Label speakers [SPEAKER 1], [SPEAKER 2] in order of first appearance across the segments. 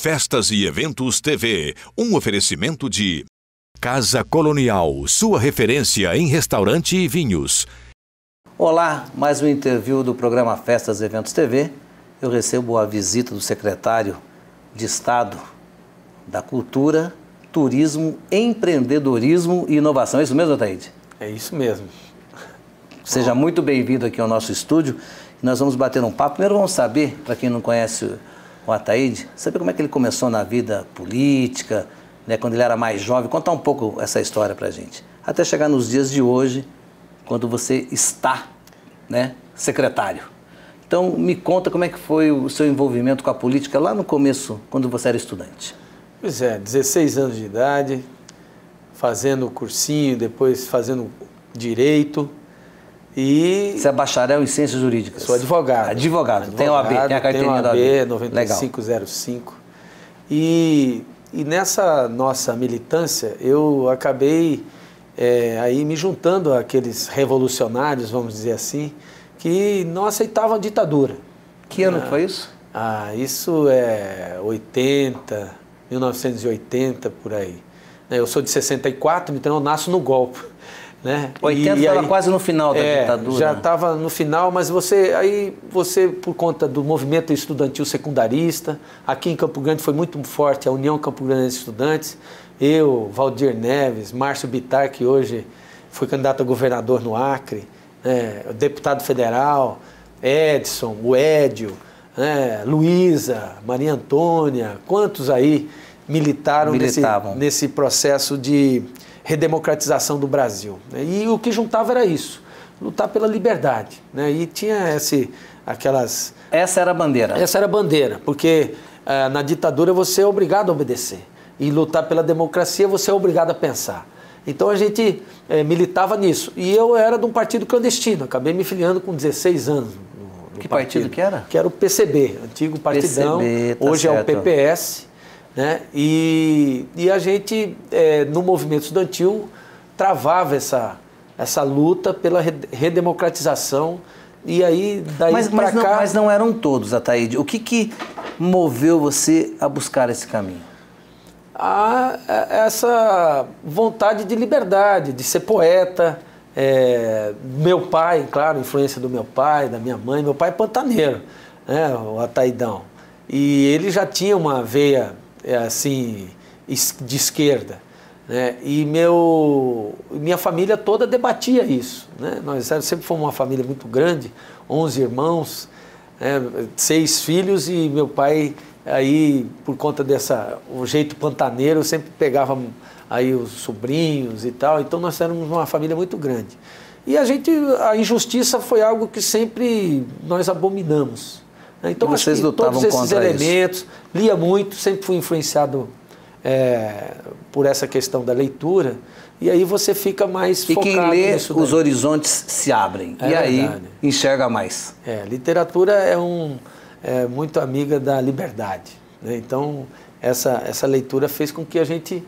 [SPEAKER 1] Festas e Eventos TV, um oferecimento de Casa Colonial, sua referência em restaurante e vinhos.
[SPEAKER 2] Olá, mais um interview do programa Festas e Eventos TV. Eu recebo a visita do secretário de Estado da Cultura, Turismo, Empreendedorismo e Inovação. É isso mesmo, Ataíde?
[SPEAKER 3] É isso mesmo.
[SPEAKER 2] Seja muito bem-vindo aqui ao nosso estúdio. Nós vamos bater um papo. Primeiro vamos saber, para quem não conhece o Ataíde, saber como é que ele começou na vida política, né, quando ele era mais jovem. Contar um pouco essa história para a gente. Até chegar nos dias de hoje, quando você está, né, secretário. Então, me conta como é que foi o seu envolvimento com a política lá no começo, quando você era estudante.
[SPEAKER 3] Pois é, 16 anos de idade, fazendo cursinho, depois fazendo direito. E
[SPEAKER 2] você é bacharel em Ciências Jurídicas?
[SPEAKER 3] Sou advogado.
[SPEAKER 2] Advogado. Tem OAB, tem a carteirinha da OAB.
[SPEAKER 3] 9505. E nessa nossa militância, eu acabei aí me juntando àqueles revolucionários, vamos dizer assim, que não aceitavam a ditadura.
[SPEAKER 2] Que ano foi isso?
[SPEAKER 3] Isso é 1980, por aí. Eu sou de 64, então eu nasço no golpe. Né?
[SPEAKER 2] 80 estava quase no final da ditadura.
[SPEAKER 3] Já estava no final, mas você, por conta do movimento estudantil secundarista, aqui em Campo Grande foi muito forte a União Campo Grande de Estudantes, eu, Valdir Neves, Márcio Bittar, que hoje foi candidato a governador no Acre, deputado federal, Edson, o Édio, Luísa, Maria Antônia, quantos aí militaram nesse processo de redemocratização do Brasil. E o que juntava era isso, lutar pela liberdade. E tinha aquelas...
[SPEAKER 2] Essa era a bandeira?
[SPEAKER 3] Essa era a bandeira, porque na ditadura você é obrigado a obedecer. E lutar pela democracia você é obrigado a pensar. Então a gente militava nisso. E eu era de um partido clandestino, acabei me filiando com 16 anos.
[SPEAKER 2] Que partido que era?
[SPEAKER 3] Que era o PCB, antigo partidão,
[SPEAKER 2] PCB, tá
[SPEAKER 3] hoje
[SPEAKER 2] certo.
[SPEAKER 3] É o PPS. Né? E a gente, no movimento estudantil, travava essa luta pela redemocratização. E aí, daí para cá...
[SPEAKER 2] Mas não eram todos, Ataíde. O que moveu você a buscar esse caminho?
[SPEAKER 3] Essa vontade de liberdade, de ser poeta. Meu pai, claro, influência do meu pai, da minha mãe. Meu pai é pantaneiro, né? O Ataidão. E ele já tinha uma veia assim, de esquerda, né? E minha família toda debatia isso, né? Nós sempre fomos uma família muito grande, 11 irmãos, 6 filhos, e meu pai, aí, por conta o jeito pantaneiro, sempre pegava aí os sobrinhos e tal, então nós éramos uma família muito grande. E a injustiça foi algo que sempre nós abominamos. Então,
[SPEAKER 2] vocês
[SPEAKER 3] acho que todos esses elementos,
[SPEAKER 2] isso.
[SPEAKER 3] Lia muito, sempre fui influenciado por essa questão da leitura, e aí você fica mais focado nisso.
[SPEAKER 2] E quem lê, os horizontes se abrem, e aí enxerga mais.
[SPEAKER 3] Literatura é muito amiga da liberdade, né? Então, essa leitura fez com que a gente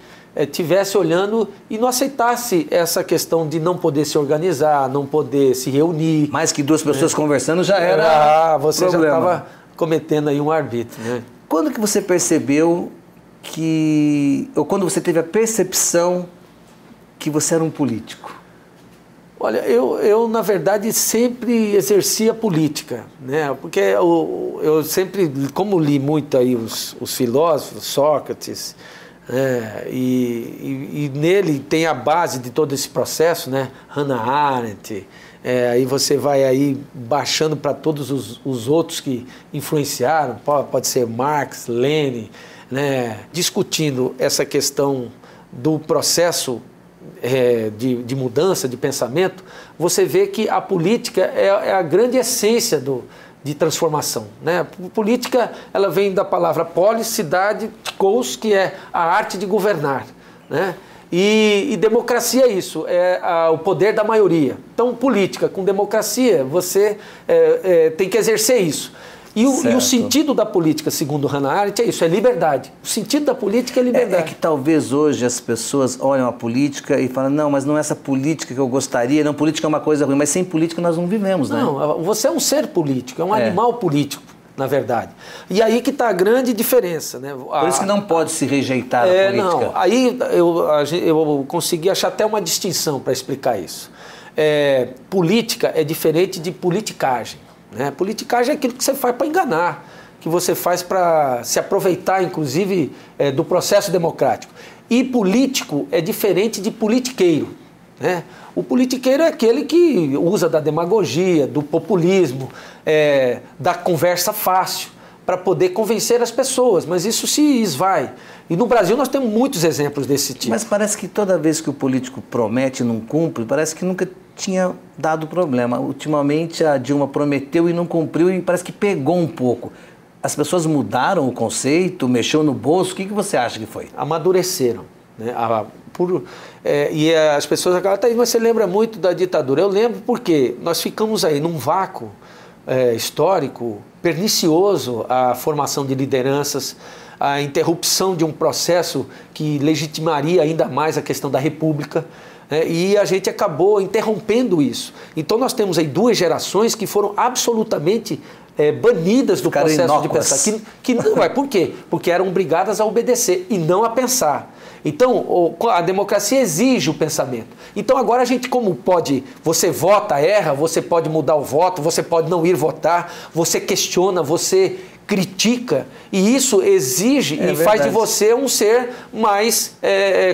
[SPEAKER 3] tivesse olhando e não aceitasse essa questão de não poder se organizar, não poder se reunir.
[SPEAKER 2] Mais que duas pessoas conversando já era
[SPEAKER 3] você
[SPEAKER 2] problema.
[SPEAKER 3] Já estava cometendo aí um arbítrio, né?
[SPEAKER 2] Quando que você percebeu ou quando você teve a percepção que você era um político?
[SPEAKER 3] Olha, eu na verdade sempre exercia política, né? Porque eu sempre, como li muito aí os filósofos, Sócrates, e nele tem a base de todo esse processo, né? Hannah Arendt, aí você vai aí baixando para todos os outros que influenciaram, pode ser Marx, Lenin, né? Discutindo essa questão do processo de mudança de pensamento, você vê que a política é a grande essência de transformação, né? A política, ela vem da palavra polis, cidade, kos, que é a arte de governar, né? E democracia é isso, o poder da maioria. Então, política com democracia, você tem que exercer isso. E o sentido da política, segundo Hannah Arendt, é isso, é liberdade. O sentido da política é liberdade.
[SPEAKER 2] É que talvez hoje as pessoas olham a política e falam, não, mas não é essa política que eu gostaria, não, política é uma coisa ruim, mas sem política nós não vivemos, né?
[SPEAKER 3] Não, você é um ser político, é um animal político. na verdade. E aí que está a grande diferença, né?
[SPEAKER 2] Por isso que não pode se rejeitar a política.
[SPEAKER 3] Não, aí eu consegui achar até uma distinção para explicar isso. Política é diferente de politicagem, né? Politicagem é aquilo que você faz para enganar, que você faz para se aproveitar, inclusive, do processo democrático. E político é diferente de politiqueiro, né? O politiqueiro é aquele que usa da demagogia, do populismo, da conversa fácil, para poder convencer as pessoas, mas isso se esvai. E no Brasil nós temos muitos exemplos desse tipo.
[SPEAKER 2] Mas parece que toda vez que o político promete e não cumpre, parece que nunca tinha dado problema. Ultimamente a Dilma prometeu e não cumpriu e parece que pegou um pouco. As pessoas mudaram o conceito, mexeu no bolso, o que você acha que foi?
[SPEAKER 3] Amadureceram, né? E as pessoas acabam, mas você lembra muito da ditadura. Eu lembro porque nós ficamos aí num vácuo histórico, pernicioso, a formação de lideranças, a interrupção de um processo que legitimaria ainda mais a questão da república, e a gente acabou interrompendo isso. Então nós temos aí 2 gerações que foram absolutamente banidas do processo de pensar. Por quê? Porque eram obrigadas a obedecer e não a pensar. Então, a democracia exige o pensamento. Então, agora a gente você vota, erra, você pode mudar o voto, você pode não ir votar, você questiona, você critica, e isso exige faz de você um ser mais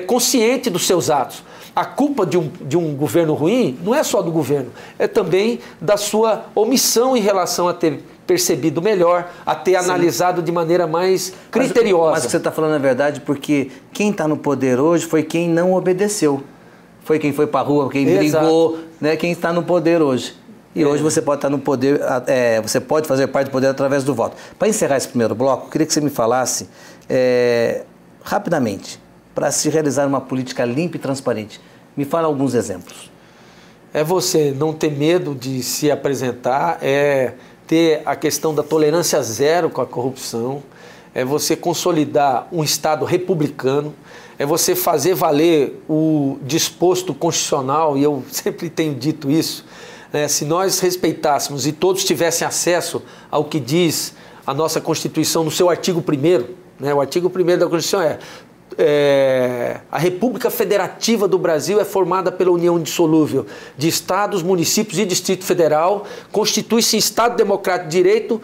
[SPEAKER 3] consciente dos seus atos. A culpa de um governo ruim não é só do governo, é também da sua omissão em relação a ter percebido melhor, a ter analisado de maneira mais criteriosa.
[SPEAKER 2] Mas o que você está falando é verdade, porque quem está no poder hoje foi quem não obedeceu. Foi quem foi para a rua, quem brigou, né? Quem está no poder hoje. E hoje você pode estar no poder, você pode fazer parte do poder através do voto. Para encerrar esse primeiro bloco, eu queria que você me falasse rapidamente, para se realizar uma política limpa e transparente. Me fala alguns exemplos.
[SPEAKER 3] É você não ter medo de se apresentar, ter a questão da tolerância zero com a corrupção, é você consolidar um Estado republicano, é você fazer valer o disposto constitucional, e eu sempre tenho dito isso, se nós respeitássemos e todos tivessem acesso ao que diz a nossa Constituição no seu artigo 1º, o artigo 1º da Constituição a República Federativa do Brasil é formada pela união indissolúvel de estados, municípios e Distrito Federal, constitui-se em Estado Democrático de Direito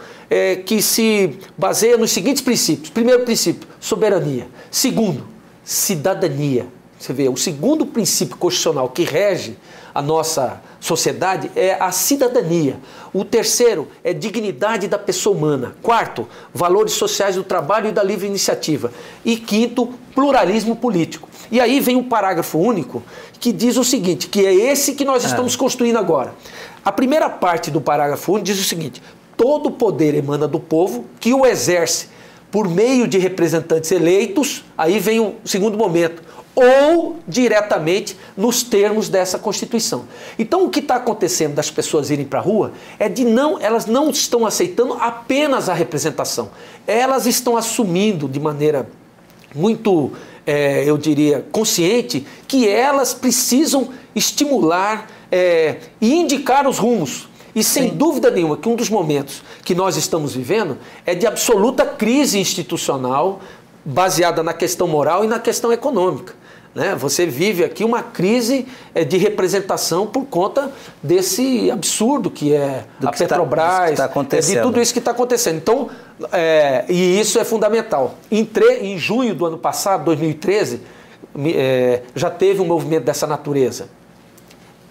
[SPEAKER 3] que se baseia nos seguintes princípios. Primeiro princípio, soberania. Segundo, cidadania. Você vê, o segundo princípio constitucional que rege a nossa sociedade é a cidadania. O terceiro é dignidade da pessoa humana. Quarto, valores sociais do trabalho e da livre iniciativa. E quinto, pluralismo político. E aí vem um parágrafo único que diz o seguinte, que é esse que nós estamos construindo agora. A primeira parte do parágrafo único diz o seguinte: todo poder emana do povo, que o exerce por meio de representantes eleitos, aí vem o segundo momento, ou diretamente nos termos dessa Constituição. Então o que está acontecendo das pessoas irem para a rua é elas não estão aceitando apenas a representação, elas estão assumindo de maneira muito, eu diria, consciente, que elas precisam estimular e indicar os rumos. E sem dúvida nenhuma que um dos momentos que nós estamos vivendo é de absoluta crise institucional, baseada na questão moral e na questão econômica. Você vive aqui uma crise de representação por conta desse absurdo que é a Petrobras, de tudo isso que está acontecendo. Então, e isso é fundamental. Em junho do ano passado, 2013, já teve um movimento dessa natureza.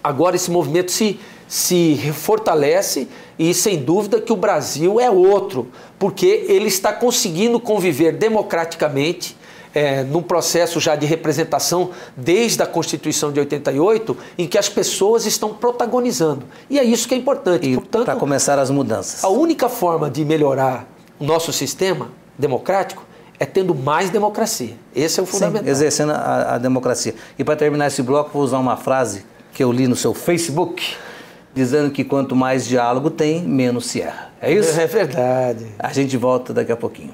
[SPEAKER 3] Agora esse movimento se fortalece e sem dúvida que o Brasil é outro, porque ele está conseguindo conviver democraticamente num processo já de representação desde a Constituição de 88, em que as pessoas estão protagonizando. E é isso que é importante.
[SPEAKER 2] Portanto, para começar as mudanças.
[SPEAKER 3] A única forma de melhorar o nosso sistema democrático é tendo mais democracia. Esse é o fundamental.
[SPEAKER 2] Sim, exercendo a democracia. E para terminar esse bloco, vou usar uma frase que eu li no seu Facebook, dizendo que quanto mais diálogo tem, menos se erra. É isso?
[SPEAKER 3] É verdade.
[SPEAKER 2] A gente volta daqui a pouquinho.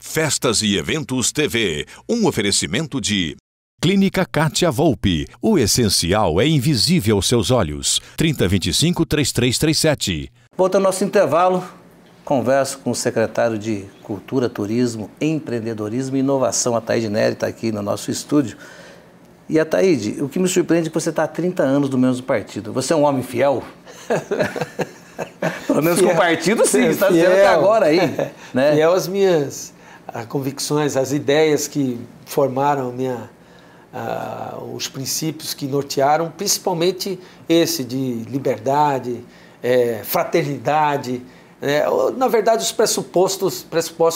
[SPEAKER 1] Festas e Eventos TV, um oferecimento de Clínica Kátia Volpi. O essencial é invisível aos seus olhos. 3025-3337.
[SPEAKER 2] Voltando ao nosso intervalo, converso com o secretário de Cultura, Turismo, Empreendedorismo e Inovação, Ataíde Nery, está aqui no nosso estúdio. E Ataíde, o que me surpreende é que você está há 30 anos no mesmo partido. Você é um homem fiel? Pelo menos com o partido, sim, está sendo até agora aí. Né?
[SPEAKER 3] Fiel às minhas convicções, as ideias que formaram os princípios que nortearam, principalmente esse de liberdade, fraternidade, na verdade os pressupostos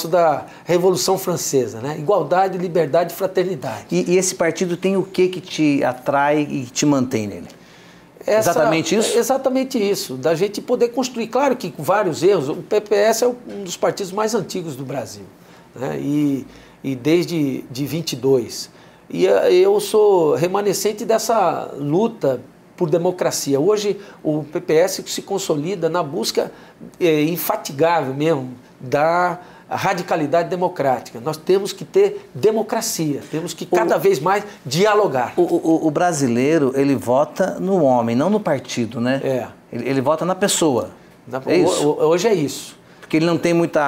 [SPEAKER 3] da Revolução Francesa, né? Igualdade, liberdade e fraternidade.
[SPEAKER 2] E esse partido tem o que te atrai e te mantém nele? Exatamente isso?
[SPEAKER 3] Exatamente isso, da gente poder construir. Claro que com vários erros, o PPS é um dos partidos mais antigos do Brasil, né? E desde 22. E eu sou remanescente dessa luta por democracia. Hoje o PPS se consolida na busca infatigável mesmo da radicalidade democrática. Nós temos que ter democracia, temos que cada vez mais dialogar.
[SPEAKER 2] O brasileiro, ele vota no homem, não no partido, né? Ele vota na pessoa.
[SPEAKER 3] Hoje é isso.
[SPEAKER 2] Porque ele não tem muita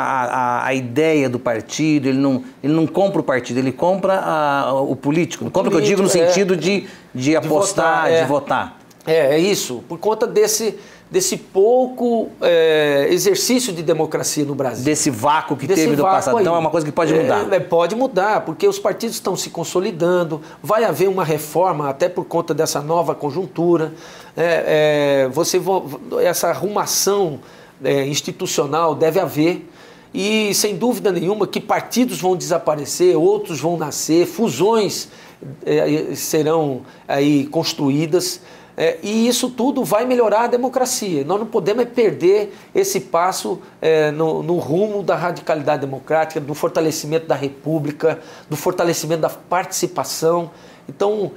[SPEAKER 2] a ideia do partido, ele não compra o partido, ele compra o político. Compra o que eu digo no sentido de apostar, de votar.
[SPEAKER 3] É isso, por conta desse pouco exercício de democracia no Brasil.
[SPEAKER 2] Desse vácuo que teve do passado. Então é uma coisa que pode mudar.
[SPEAKER 3] Pode mudar, porque os partidos estão se consolidando, vai haver uma reforma até por conta dessa nova conjuntura. Essa arrumação institucional deve haver. E sem dúvida nenhuma que partidos vão desaparecer, outros vão nascer, fusões serão aí construídas. E isso tudo vai melhorar a democracia. Nós não podemos perder esse passo no rumo da radicalidade democrática, do fortalecimento da república, do fortalecimento da participação. Então,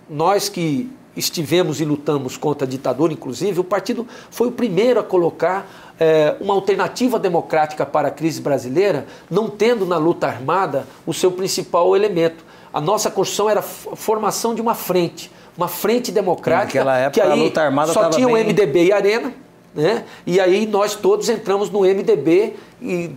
[SPEAKER 3] nós que estivemos e lutamos contra a ditadura, inclusive, o partido foi o primeiro a colocar uma alternativa democrática para a crise brasileira, não tendo na luta armada o seu principal elemento. A nossa Constituição era a formação de uma frente democrática,
[SPEAKER 2] naquela época,
[SPEAKER 3] que aí
[SPEAKER 2] a luta armada
[SPEAKER 3] só tinha
[SPEAKER 2] bem...
[SPEAKER 3] o MDB e a Arena, né? E aí nós todos entramos no MDB e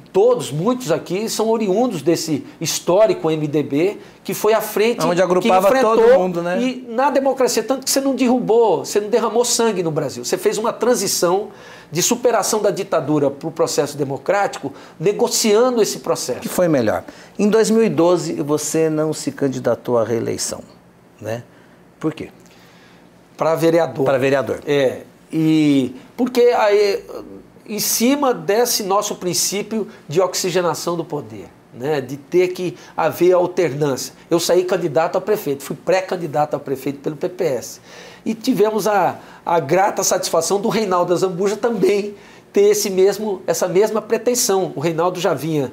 [SPEAKER 3] muitos aqui são oriundos desse histórico MDB, que foi a frente
[SPEAKER 2] onde agrupava
[SPEAKER 3] que enfrentou
[SPEAKER 2] todo mundo, né?
[SPEAKER 3] E na democracia, tanto que você não derramou sangue no Brasil, você fez uma transição de superação da ditadura para o processo democrático, negociando esse processo.
[SPEAKER 2] Que foi melhor. Em 2012, você não se candidatou à reeleição, né? Por quê?
[SPEAKER 3] Para vereador.
[SPEAKER 2] Para vereador.
[SPEAKER 3] E porque aí, em cima desse nosso princípio de oxigenação do poder, né, de ter que haver alternância. Eu saí candidato a prefeito, fui pré-candidato a prefeito pelo PPS. E tivemos a grata satisfação do Reinaldo Azambuja também ter essa mesma pretensão. O Reinaldo já vinha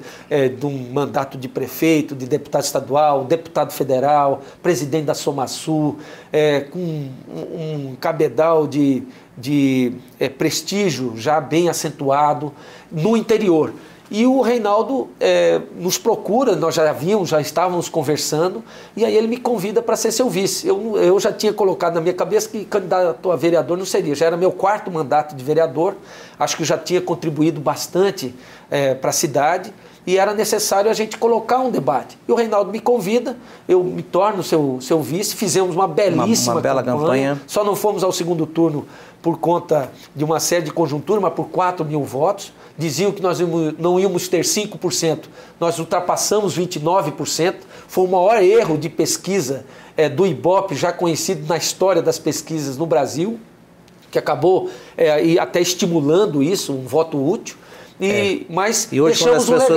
[SPEAKER 3] de um mandato de prefeito, de deputado estadual, deputado federal, presidente da Somasul, com um cabedal de prestígio já bem acentuado no interior. E o Reinaldo nos procura, nós já estávamos conversando, e aí ele me convida para ser seu vice. Eu já tinha colocado na minha cabeça que candidato a vereador não seria, já era meu 4º mandato de vereador, acho que já tinha contribuído bastante para a cidade, e era necessário a gente colocar um debate. E o Reinaldo me convida, eu me torno seu vice, fizemos uma belíssima
[SPEAKER 2] uma bela campanha.
[SPEAKER 3] Só não fomos ao segundo turno por conta de uma série de conjunturas, mas por 4.000 votos. Diziam que nós não íamos ter 5%, nós ultrapassamos 29%. Foi o maior erro de pesquisa do Ibope, já conhecido na história das pesquisas no Brasil, que acabou até estimulando isso, um voto útil. Mas
[SPEAKER 2] e hoje,
[SPEAKER 3] deixamos
[SPEAKER 2] quando as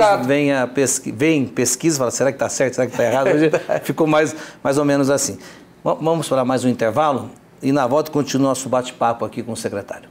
[SPEAKER 2] pessoas
[SPEAKER 3] veem
[SPEAKER 2] pesquisa, falam, será que está certo, será que está errado? Hoje ficou mais ou menos assim. Vamos para mais um intervalo e na volta continua nosso bate-papo aqui com o secretário.